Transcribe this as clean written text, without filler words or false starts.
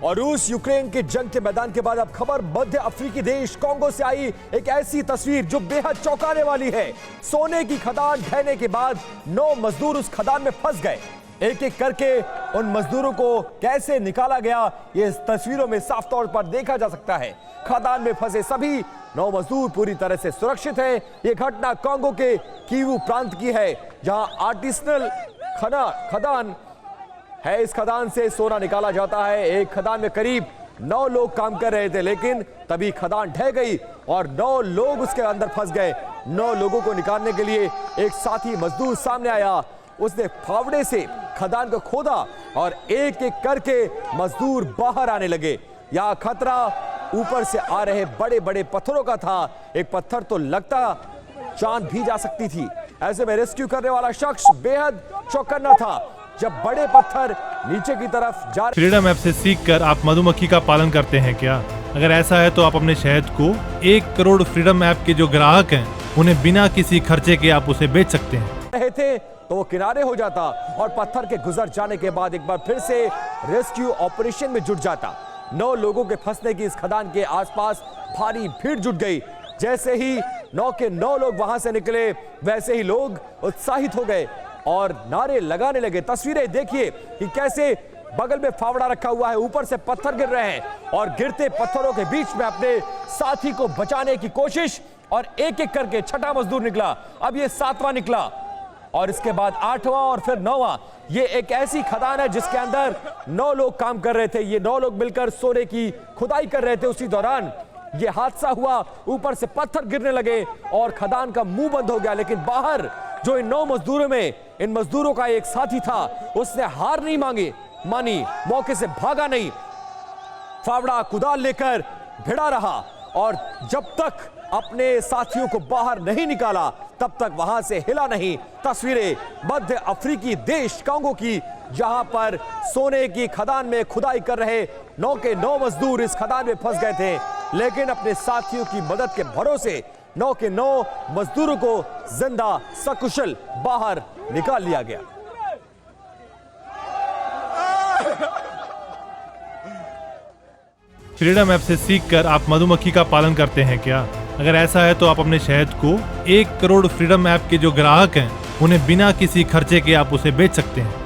और रूस यूक्रेन के जंग के मैदान के बाद अब खबर मध्य अफ्रीकी देश कांगो से आई एक ऐसी तस्वीर जो बेहद चौंकाने वाली है। सोने की खदान ढहने के बाद 9 मजदूर उस खदान में फंस गए। एक एक करके उन मजदूरों को कैसे निकाला गया ये इस तस्वीरों में साफ तौर पर देखा जा सकता है। खदान में फंसे सभी 9 मजदूर पूरी तरह से सुरक्षित हैं। ये घटना कांगो के कीवू प्रांत की है, जहां आर्टिसनल खदान है। इस खदान से सोना निकाला जाता है। एक खदान में करीब 9 लोग काम कर रहे थे, लेकिन तभी खदान ढह गई और 9 लोग उसके अंदर फंस गए। 9 लोगों को निकालने के लिए एक साथी मजदूर सामने आया। उसने फावड़े से खदान को खोदा और एक एक करके मजदूर बाहर आने लगे। यह खतरा ऊपर से आ रहे बड़े बड़े पत्थरों का था। एक पत्थर तो लगता जान भी जा सकती थी। ऐसे में रेस्क्यू करने वाला शख्स बेहद चौकन्ना था जब बड़े पत्थर नीचे की तरफ जा। फ्रीडम ऐप से सीखकर आप मधुमक्खी का पालन करते हैं क्या? अगर ऐसा है तो आप अपने शहद को 1 करोड़ फ्रीडम ऐप के जो ग्राहक हैं उन्हें बिना किसी खर्चे के आप उसे बेच सकते हैं। रहे थे तो वो किनारे हो जाता और पत्थर के गुजर जाने के बाद एक बार फिर से रेस्क्यू ऑपरेशन में जुट जाता। 9 लोगों के फंसने की इस खदान के आसपास भारी भीड़ जुट गई। जैसे ही 9 के 9 लोग वहां से निकले, वैसे ही लोग उत्साहित हो गए और नारे लगाने लगे। तस्वीरें देखिए कि कैसे बगल में फावड़ा रखा हुआ है, ऊपर से पत्थर गिर रहे हैं और गिरते पत्थरों के बीच में अपने साथी को बचाने की कोशिश। और एक एक करके 6ठा मजदूर निकला, अब ये 7वां निकला और इसके बाद 8वां और फिर 9वां। ये एक ऐसी खदान है जिसके अंदर 9 लोग काम कर रहे थे। ये 9 लोग मिलकर सोने की खुदाई कर रहे थे। उसी दौरान ये हादसा हुआ, ऊपर से पत्थर गिरने लगे और खदान का मुंह बंद हो गया। लेकिन बाहर जो इन 9 मजदूरों में इन मजदूरों का एक साथी था, उसने हार नहीं मानी, मौके से भागा नहीं, फावड़ा कुदाल लेकर भिड़ा रहा और जब तक अपने साथियों को बाहर नहीं निकाला तब तक वहां से हिला नहीं। तस्वीरें मध्य अफ्रीकी देश कांगो की, जहां पर सोने की खदान में खुदाई कर रहे 9 के 9 मजदूर इस खदान में फंस गए थे, लेकिन अपने साथियों की मदद के भरोसे 9 के 9 मजदूरों को जिंदा सकुशल बाहर निकाल लिया गया। फ्रीडम ऐप से सीखकर आप मधुमक्खी का पालन करते हैं क्या? अगर ऐसा है तो आप अपने शहद को 1 करोड़ फ्रीडम ऐप के जो ग्राहक हैं उन्हें बिना किसी खर्चे के आप उसे बेच सकते हैं।